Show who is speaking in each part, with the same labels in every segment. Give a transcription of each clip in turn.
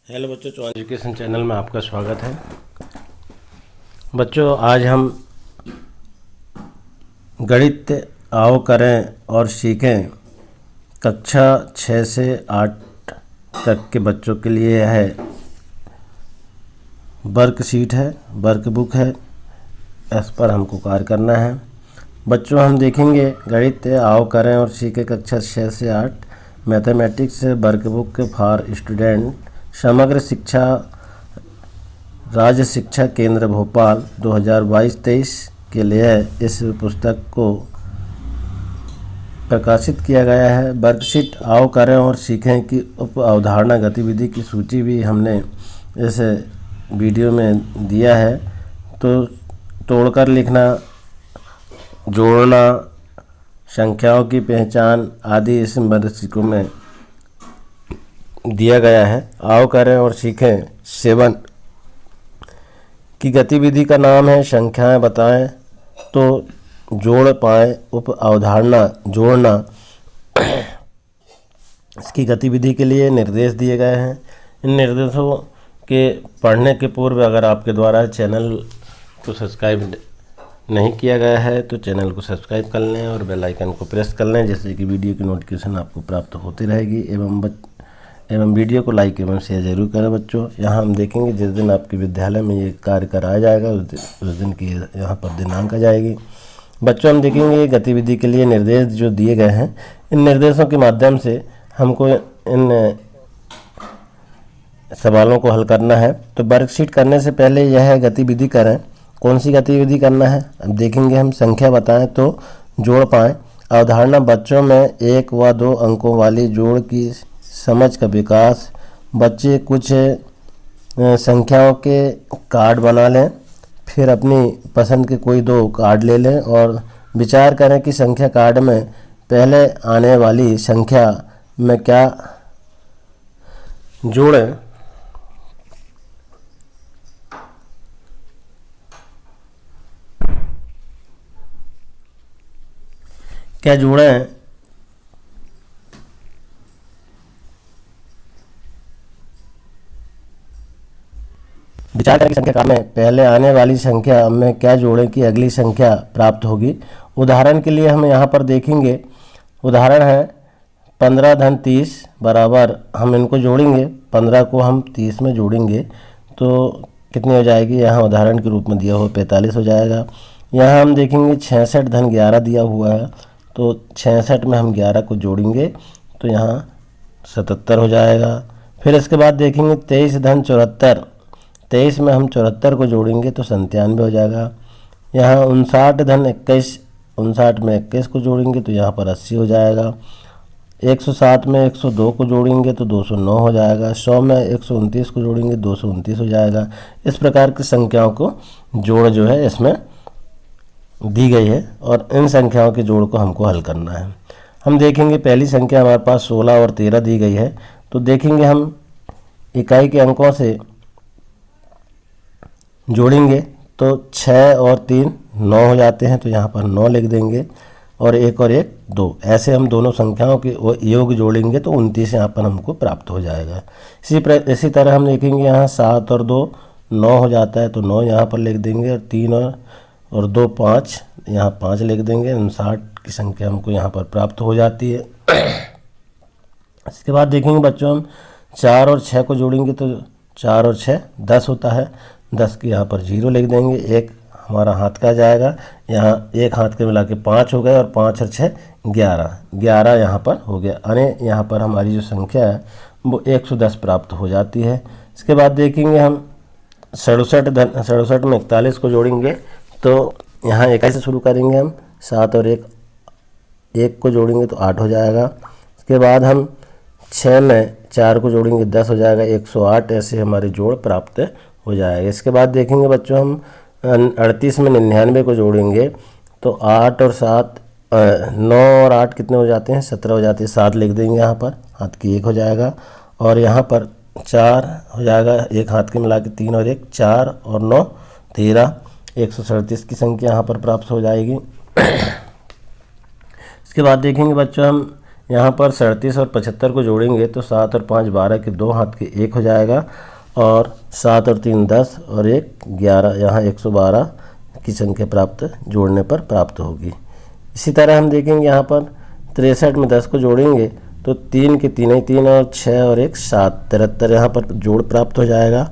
Speaker 1: Hello बच्चों, Chauhan education channel में आपका स्वागत है। बच्चों, आज हम गणित आओ करें और सीखें कक्षा 6 से 8 तक के बच्चों के लिए है वर्कशीट है, वर्कबुक है। इस पर हमको कार्य करना है। बच्चों, हम देखेंगे गणित आओ करें और सीखें कक्षा 6 से 8 मैथमेटिक्स वर्कबुक फॉर स्टूडेंट समग्र शिक्षा राज्य शिक्षा केंद्र भोपाल 2022-23 के लिए इस पुस्तक को प्रकाशित किया गया है। वर्कशीट आओ करें और सीखें की उप अवधारणा गतिविधि की सूची भी हमने इस वीडियो में दिया है। तो तोड़कर लिखना, जोड़ना, संख्याओं की पहचान आदि इस वर्कशीट में दिया गया है। आओ करें और सीखें 7 की गतिविधि का नाम है संख्याएं बताएं तो जोड़ पाएं उप अवधारणा जोड़ना। इसकी गतिविधि के लिए निर्देश दिए गए हैं। इन निर्देशों के पढ़ने के पूर्व अगर आपके द्वारा चैनल को सब्सक्राइब नहीं किया गया है तो चैनल को सब्सक्राइब कर लें और बेल आइकन को प्रेस कर लें, जिससे कि वीडियो की नोटिफिकेशन आपको प्राप्त होती रहेगी। एवं वीडियो को लाइक एवं शेयर जरूर करें। बच्चों, यहाँ हम देखेंगे जिस दिन आपके विद्यालय में ये कार्य कराया जाएगा उस दिन की यहाँ पर दिनांक आ जाएगी। बच्चों, हम देखेंगे गतिविधि के लिए निर्देश जो दिए गए हैं, इन निर्देशों के माध्यम से हमको इन सवालों को हल करना है। तो वर्कशीट करने से पहले यह गतिविधि करें। कौन सी गतिविधि करना है अब देखेंगे हम। संख्या बताएं तो जोड़ पाएं। अवधारणा बच्चों में 1 व 2 अंकों वाली जोड़ की समझ का विकास। बच्चे कुछ संख्याओं के कार्ड बना लें, फिर अपनी पसंद के कोई 2 कार्ड ले लें और विचार करें कि संख्या कार्ड में पहले आने वाली संख्या में क्या जोड़ें। क्या जोड़ें विचार करें कि संख्या कार्ड में पहले आने वाली संख्या में क्या जोड़ें कि अगली संख्या प्राप्त होगी। उदाहरण के लिए हम यहाँ पर देखेंगे, उदाहरण है 15 धन 30 बराबर, हम इनको जोड़ेंगे, 15 को हम 30 में जोड़ेंगे तो कितनी हो जाएगी। यहाँ उदाहरण के रूप में दिया हुआ 45 हो जाएगा। यहाँ हम देखेंगे 66 धन 11 दिया हुआ है, तो 66 में हम 11 को जोड़ेंगे तो यहाँ 77 हो जाएगा। फिर इसके बाद देखेंगे 23 धन 74, 23 में हम 74 को जोड़ेंगे तो 97 हो जाएगा। यहाँ 59 धन 21, 59 में 21 को जोड़ेंगे तो यहाँ पर 80 हो जाएगा। 107 में 102 को जोड़ेंगे तो 209 हो जाएगा। 100 में 129 को जोड़ेंगे 229 हो जाएगा। इस प्रकार की संख्याओं को जोड़ जो है इसमें दी गई है और इन संख्याओं के जोड़ को हमको हल करना है। हम देखेंगे पहली संख्या हमारे पास 16 और 13 दी गई है, तो देखेंगे हम इकाई के अंकों से जोड़ेंगे तो 6 और 3 9 हो जाते हैं, तो यहाँ पर 9 लिख देंगे और 1 और 1 2। ऐसे हम दोनों संख्याओं के योग जोड़ेंगे तो 29 यहाँ पर हमको प्राप्त हो जाएगा। इसी तरह हम देखेंगे यहाँ 7 और 2 9 हो जाता है, तो 9 यहाँ पर लिख देंगे और 3 और 2 5, यहाँ 5 लिख देंगे। 59 की संख्या हमको यहाँ पर प्राप्त हो जाती है। इसके बाद देखेंगे बच्चों हम 4 और 6 को जोड़ेंगे तो 4 और 6 10 होता है, 10 की यहाँ पर 0 लिख देंगे। 1 हमारा हाथ का जाएगा, यहाँ 1 हाथ के मिला के 5 हो गए और 5 और 6 11, 11 यहाँ पर हो गया। यानी यहाँ पर हमारी जो संख्या है वो 110 प्राप्त हो जाती है। इसके बाद देखेंगे हम 67 में 41 को जोड़ेंगे तो यहाँ 21 से शुरू करेंगे हम। 7 और 1 को जोड़ेंगे तो 8 हो जाएगा। इसके बाद हम 6 में 4 को जोड़ेंगे 10 हो जाएगा, 108। ऐसे हमारे जोड़ प्राप्त हो जाएगा। इसके बाद देखेंगे बच्चों हम 38 में 99 को जोड़ेंगे तो 8 और 7 9 और 8 कितने हो जाते हैं 17 हो जाते हैं। 7 लिख देंगे, यहाँ पर हाथ की 1 हो जाएगा और यहाँ पर 4 हो जाएगा, 1 हाथ के मिला के 3 और 1 4 और 9 13, 137 की संख्या यहाँ पर प्राप्त हो जाएगी। इसके बाद देखेंगे बच्चों हम यहाँ पर 37 और 75 को जोड़ेंगे तो 7 और 5 12 के 2 हाथ के 1 हो जाएगा, और 7 और 3 10 और 1 11, यहाँ 112 की संख्या प्राप्त जोड़ने पर प्राप्त होगी। इसी तरह हम देखेंगे यहाँ पर 63 में 10 को जोड़ेंगे तो 3 के 3 3 और 6 और 1 7, 73 यहाँ पर जोड़ प्राप्त हो जाएगा।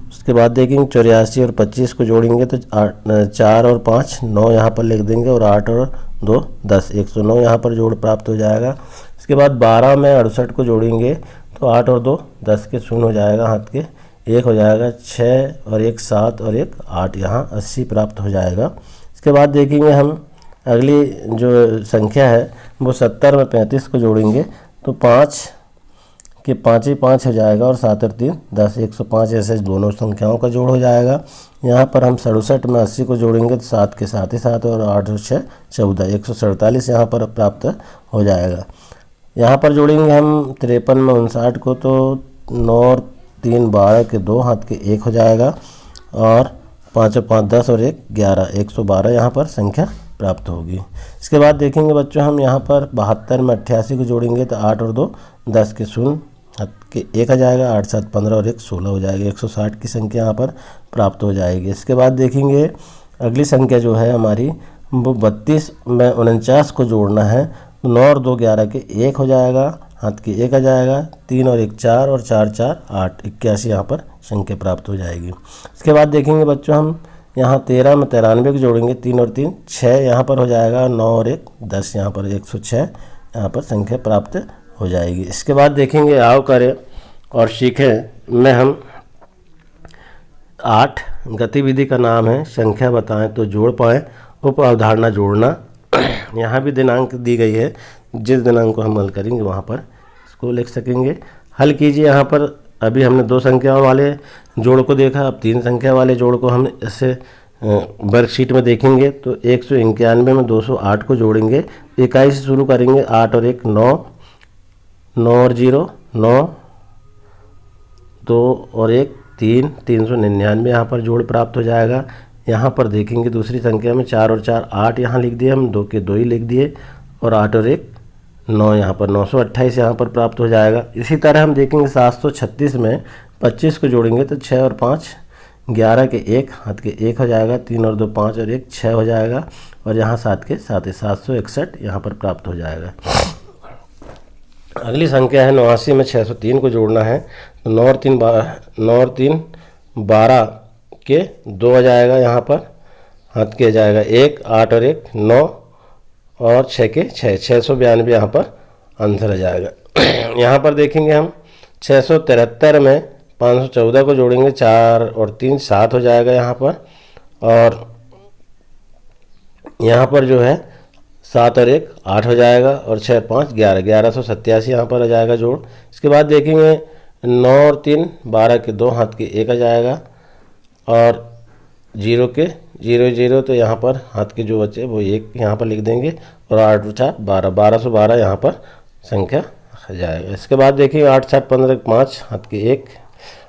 Speaker 1: उसके बाद देखेंगे 84 और 25 को जोड़ेंगे तो 4 और 5 9 यहाँ पर लिख देंगे, और 8 और 2 10, 109 यहाँ पर जोड़ प्राप्त हो जाएगा। इसके बाद 12 में 68 को जोड़ेंगे तो 8 और 2 10 के 0 हो जाएगा, हाथ के 1 हो जाएगा, 6 और 1 7 और 1 8, यहाँ 80 प्राप्त हो जाएगा। इसके बाद देखेंगे हम अगली जो संख्या है वो 70 में 35 को जोड़ेंगे तो 5 के 5 ही 5 हो जाएगा, और 7 और 3 10, 105 ऐसे दोनों संख्याओं का जोड़ हो जाएगा। यहाँ पर हम 67 में 80 को जोड़ेंगे तो 7 के 7 ही 7 और 8 और 6 14, 147 यहाँ पर प्राप्त हो जाएगा। यहाँ पर जोड़ेंगे हम 53 में 59 को तो 9 और 3 12 के 2 हाथ के 1 हो जाएगा, और 5 और 5 10 और 1 11, 112 यहाँ पर संख्या प्राप्त होगी। इसके बाद देखेंगे बच्चों हम यहाँ पर 72 में 88 को जोड़ेंगे तो 8 और 2 10 के 0 हाथ के 1 आ जाएगा, 8 7 15 और 1 16 हो जाएगा, 160 की संख्या यहाँ पर प्राप्त हो जाएगी। इसके बाद देखेंगे अगली संख्या जो है हमारी वो 32 में 49 को जोड़ना है तो 9 और 2 11 के 1 हो जाएगा, हाथ के 1 आ जाएगा, 3 और 1 4 और 4 4 8, 81 यहाँ पर संख्या प्राप्त हो जाएगी। इसके बाद देखेंगे बच्चों हम यहाँ 13 में 93 को जोड़ेंगे, 3 और 3 6 यहाँ पर हो जाएगा, 9 और 1 10 यहाँ पर 106 यहाँ पर संख्या प्राप्त हो जाएगी। इसके बाद देखेंगे आओ करें और सीखें में हम 8 गतिविधि का नाम है संख्या बताएं तो जोड़ पाएं, उप अवधारणा जोड़ना। यहाँ भी दिनांक दी गई है, जिस दिनांक को हम हल करेंगे वहाँ पर इसको लिख सकेंगे। हल कीजिए। यहाँ पर अभी हमने 2 संख्याओं वाले जोड़ को देखा, अब 3 संख्या वाले जोड़ को हम इससे वर्कशीट में देखेंगे। तो 191 में 208 को जोड़ेंगे, इकाई से शुरू करेंगे, 8 और 1 9, 9 और 0 9, 2 और 1 3, 399 यहाँ पर जोड़ प्राप्त हो जाएगा। यहाँ पर देखेंगे दूसरी संख्या में 4 और 4 8 यहाँ लिख दिए हम, 2 के 2 ही लिख दिए, और 8 और 1 9 यहाँ पर 928 यहाँ पर प्राप्त हो जाएगा। इसी तरह हम देखेंगे 736 में 25 को जोड़ेंगे तो 6 और 5 11 के 1 हाथ के 1 हो जाएगा, 3 और 2 5 और 1 6 हो जाएगा, और यहाँ 7 के 7 761 यहाँ पर प्राप्त हो जाएगा। अगली संख्या है 89 में 603 को जोड़ना है तो 9 और 3 12 के 2 आ जाएगा, यहाँ पर हाथ के जाएगा 1 8 और 1 9 और 6 के 6 692 यहाँ पर आंसर आ जाएगा। यहाँ पर देखेंगे हम 673 में 514 को जोड़ेंगे, 4 और 3 7 हो जाएगा यहाँ पर, और यहाँ पर जो है 7 और 1 8 हो जाएगा, और 6 5 11 1187 यहाँ पर आ जाएगा जोड़। इसके बाद देखेंगे 9 और 3 12 के 2 हाथ के 1 आ जाएगा, और 0 के 0 0 तो यहाँ पर हाथ के जो बचे वो 1 यहाँ पर लिख देंगे, और 8 4 12 1212 यहाँ पर संख्या आ जाएगा। इसके बाद देखिए 8 7 15 5 हाथ के 1,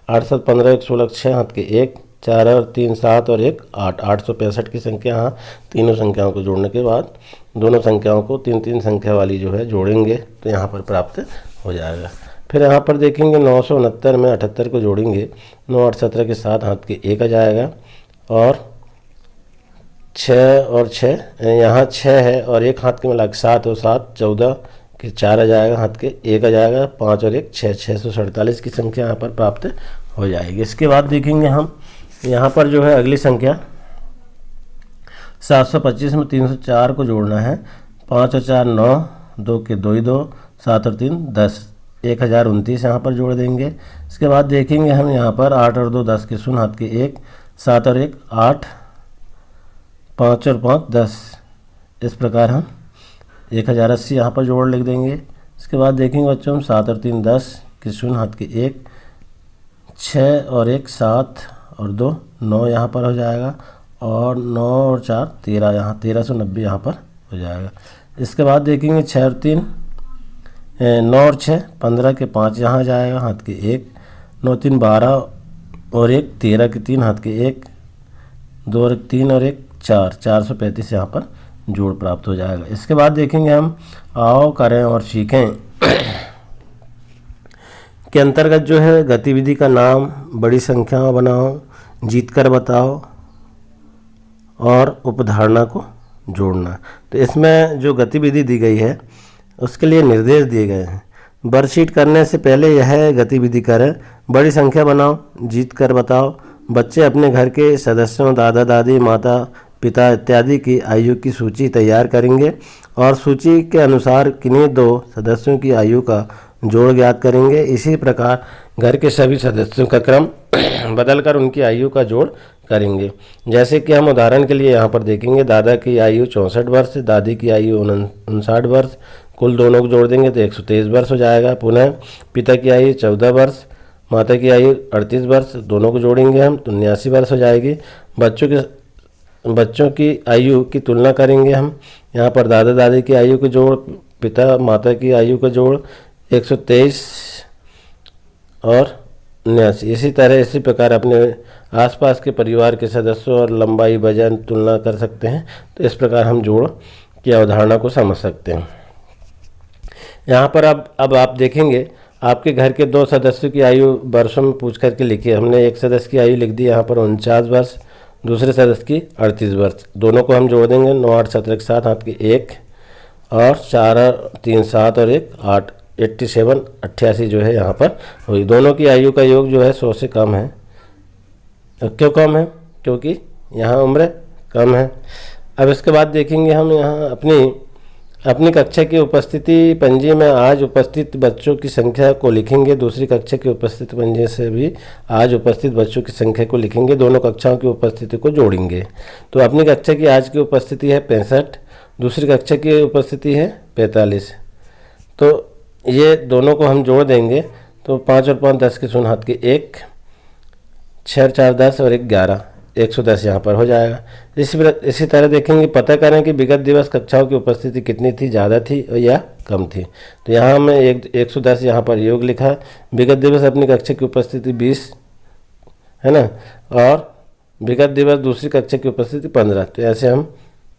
Speaker 1: 8 7 15 1 16 6 हाथ के 1, 4 और 3 7 और 1 8 865 की संख्या। यहाँ तीनों संख्याओं को जोड़ने के बाद दोनों संख्याओं को 3 3 संख्या वाली जो है जोड़ेंगे तो यहाँ पर प्राप्त हो जाएगा। फिर यहाँ पर देखेंगे 969 में 78 को जोड़ेंगे, 9 8 17 के 7 हाथ के 1 आ जाएगा, और 6 और 6 यहाँ 6 है और 1 हाथ के मिला के 7 और 7 14 के 4 आ जाएगा, हाथ के 1 आ जाएगा, 5 और 1 6 647 की संख्या यहाँ पर प्राप्त हो जाएगी। इसके बाद देखेंगे हम यहाँ पर जो है अगली संख्या 725 में 304 को जोड़ना है, 5 और 4 9, 2 के 2 ही 2, 7 और 3 10, 1029 यहाँ पर जोड़ देंगे। इसके बाद देखेंगे हम यहाँ पर 8 और 2 10 के 0 हाथ के 1, 7 और 1 8, 5 और 5 10, इस प्रकार हम 1080 यहाँ पर जोड़ लिख देंगे। इसके बाद देखेंगे बच्चों हम 7 और 3 10 के 0 हाथ के 1, 6 और 1 7 और 2 9 यहाँ पर हो जाएगा, और 9 और 4 13 यहाँ 1390 यहाँ पर हो जाएगा। इसके बाद देखेंगे 6 और 3 9 और 6 15 के 5 यहाँ जाएगा, हाथ के 1, 9 3 12 और 1 13 के 3 हाथ के 1, 2 और 3 और 1 4 435 यहाँ पर जोड़ प्राप्त हो जाएगा। इसके बाद देखेंगे हम आओ करें और सीखें के अंतर्गत जो है गतिविधि का नाम, बड़ी संख्या बनाओ, जीतकर बताओ और उपधारणा को जोड़ना। तो इसमें जो गतिविधि दी गई है उसके लिए निर्देश दिए गए हैं। वर्कशीट करने से पहले यह गतिविधि करें, बड़ी संख्या बनाओ, जीत कर बताओ। बच्चे अपने घर के सदस्यों, दादा दादी, माता पिता इत्यादि की आयु की सूची तैयार करेंगे और सूची के अनुसार किन्हीं दो सदस्यों की आयु का जोड़ ज्ञात करेंगे। इसी प्रकार घर के सभी सदस्यों का क्रम बदलकर उनकी आयु का जोड़ करेंगे। जैसे कि हम उदाहरण के लिए यहाँ पर देखेंगे, दादा की आयु 64 वर्ष, दादी की आयु 59 वर्ष, कुल दोनों को जोड़ देंगे तो 123 वर्ष हो जाएगा। पुनः पिता की आयु 14 वर्ष, माता की आयु 38 वर्ष, दोनों को जोड़ेंगे हम तो 79 वर्ष हो जाएगी। बच्चों की आयु की तुलना करेंगे हम, यहाँ पर दादा दादी की आयु के जोड़, पिता माता की आयु का जोड़ 123 और 79। इसी प्रकार अपने आसपास के परिवार के सदस्यों और लंबाई वजन तुलना कर सकते हैं। तो इस प्रकार हम जोड़ की अवधारणा को समझ सकते हैं। यहाँ पर अब आप देखेंगे आपके घर के दो सदस्यों की आयु वर्षों में पूछ करके लिखिए। हमने एक सदस्य की आयु लिख दी यहाँ पर 49 वर्ष, दूसरे सदस्य की 38 वर्ष। दोनों को हम जोड़ देंगे 9 8 17 के साथ, हाथ की 1 और 4 3 7 और 1 8, 87 88 जो है यहाँ पर हुई। दोनों की आयु का योग जो है 100 से कम है। क्यों कम है? क्योंकि यहाँ उम्र कम है। अब इसके बाद देखेंगे हम यहाँ अपनी कक्षा की उपस्थिति पंजी में आज उपस्थित बच्चों की संख्या को लिखेंगे। दूसरी कक्षा की उपस्थिति पंजी से भी आज उपस्थित बच्चों की संख्या को लिखेंगे। दोनों कक्षाओं की उपस्थिति को जोड़ेंगे। तो अपनी कक्षा की आज की उपस्थिति है 65, दूसरी कक्षा की उपस्थिति है 45। तो ये दोनों को हम जोड़ देंगे तो 5 और 5 10 की शून्य, हाथ की 1, 6 और 4 10 और 1 11, 110 यहाँ पर हो जाएगा। इसी तरह देखेंगे, पता करें कि विगत दिवस कक्षाओं की उपस्थिति कितनी थी, ज़्यादा थी या कम थी। तो यहाँ हमने 110 यहाँ पर योग लिखा। विगत दिवस अपनी कक्षा की उपस्थिति 20 है ना, और विगत दिवस दूसरी कक्षा की उपस्थिति 15। तो ऐसे हम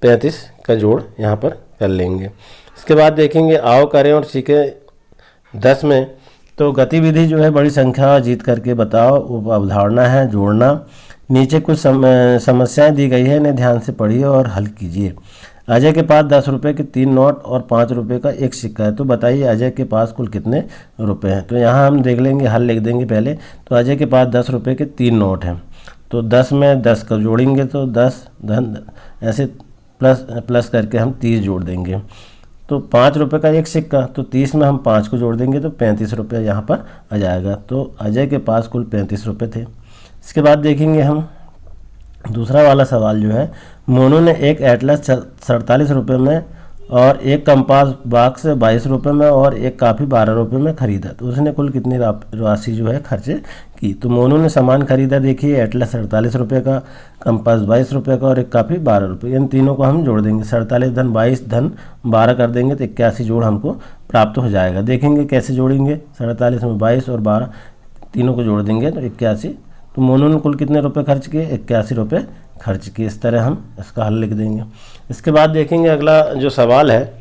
Speaker 1: 35 का जोड़ यहाँ पर कर लेंगे। इसके बाद देखेंगे आओ करें और सीखें 10 में। तो गतिविधि जो है बड़ी संख्या जीत करके बताओ, अवधारणा है जोड़ना। नीचे कुछ समस्याएं दी गई है, इन्हें ध्यान से पढ़िए और हल कीजिए। अजय के पास 10 रुपये के 3 नोट और 5 रुपये का एक सिक्का है। तो बताइए अजय के पास कुल कितने रुपए हैं। तो यहाँ हम देख लेंगे, हल लिख देंगे पहले। तो अजय के पास 10 रुपये के 3 नोट हैं। तो 10 में 10 का जोड़ेंगे तो 10 धन ऐसे प्लस करके हम 30 जोड़ देंगे। तो 5 रुपये का एक सिक्का, तो 30 में हम 5 को जोड़ देंगे तो 35 रुपये यहाँ पर आ जाएगा। तो अजय के पास कुल 35 रुपये थे। इसके बाद देखेंगे हम दूसरा वाला सवाल जो है, मोनू ने एक एटलस 47 रुपये में और एक कंपास बॉक्स 22 रुपये में और एक काफ़ी 12 रुपये में खरीदा। तो उसने कुल कितनी राशि जो है खर्च की। तो मोनू ने सामान खरीदा, देखिए एटलस 47 रुपये का, कंपास 22 रुपये का और एक काफ़ी 12 रुपये। इन तीनों को हम जोड़ देंगे। 47 धन 22 धन 12 कर देंगे तो 81 जोड़ हमको प्राप्त हो जाएगा। देखेंगे कैसे जोड़ेंगे। 47 में 22 और 12 तीनों को जोड़ देंगे तो 81। तो मोनू ने कुल कितने रुपए खर्च किए, 81 रुपये खर्च किए। इस तरह हम इसका हल लिख देंगे। इसके बाद देखेंगे अगला जो सवाल है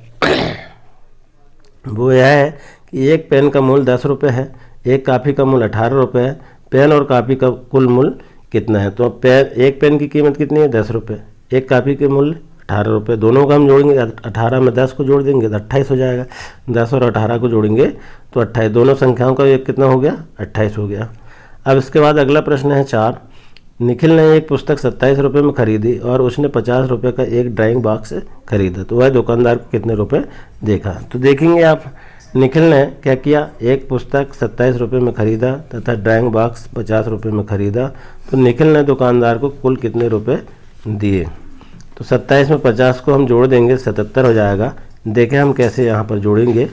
Speaker 1: वो यह है कि एक पेन का मूल्य 10 रुपये है, एक काफ़ी का मूल्य 18 रुपये है। पेन और काफ़ी का कुल मूल्य कितना है। तो एक पेन की कीमत कितनी है, 10 रुपये, एक काफ़ी के मूल्य 18 रुपये। दोनों का हम जोड़ेंगे, 18 में 10 को जोड़ देंगे तो 28 हो जाएगा। 10 और 18 को जोड़ेंगे तो 28, दोनों संख्याओं का एक कितना हो गया, 28 हो गया। अब इसके बाद अगला प्रश्न है 4। निखिल ने एक पुस्तक 27 रुपये में खरीदी और उसने 50 रुपये का एक ड्राइंग बॉक्स खरीदा। तो वह दुकानदार को कितने रुपए देखा। तो देखेंगे आप, निखिल ने क्या किया, एक पुस्तक 27 रुपये में खरीदा तथा ड्राइंग बॉक्स 50 रुपये में खरीदा। तो निखिल ने दुकानदार को कुल कितने रुपए दिए। तो 27 में 50 को हम जोड़ देंगे, 77 हो जाएगा। देखें हम कैसे यहाँ पर जोड़ेंगे।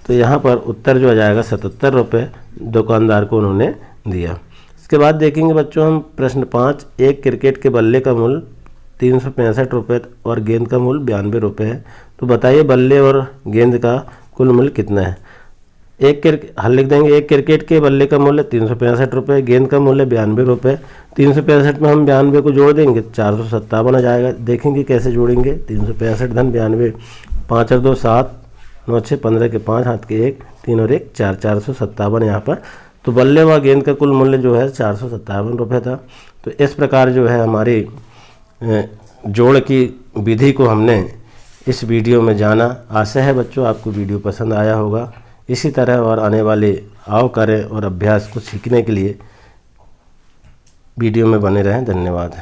Speaker 1: तो यहाँ पर उत्तर जो आ जाएगा 77 रुपये दुकानदार को उन्होंने दिया। इसके बाद देखेंगे बच्चों हम प्रश्न 5। एक क्रिकेट के बल्ले का मूल्य 365 रुपये और गेंद का मूल्य 92 रुपये है। तो बताइए बल्ले और गेंद का कुल मूल्य कितना है। हल लिख देंगे। एक क्रिकेट के बल्ले का मूल्य 365 रुपये, गेंद का मूल्य 92 रुपये। 365 में हम 92 को जोड़ देंगे 457 आ जाएगा। देखेंगे कैसे जोड़ेंगे। 365 धन 92, 5 और 2 7, 9 6 15 के 5, हाथ के 1, 3 और 1 4, 457 यहाँ पर। तो बल्ले व गेंद का कुल मूल्य जो है 457 रुपये था। तो इस प्रकार जो है हमारी जोड़ की विधि को हमने इस वीडियो में जाना। आशा है बच्चों आपको वीडियो पसंद आया होगा। इसी तरह और आने वाले आओ करें और अभ्यास को सीखने के लिए वीडियो में बने रहें। धन्यवाद।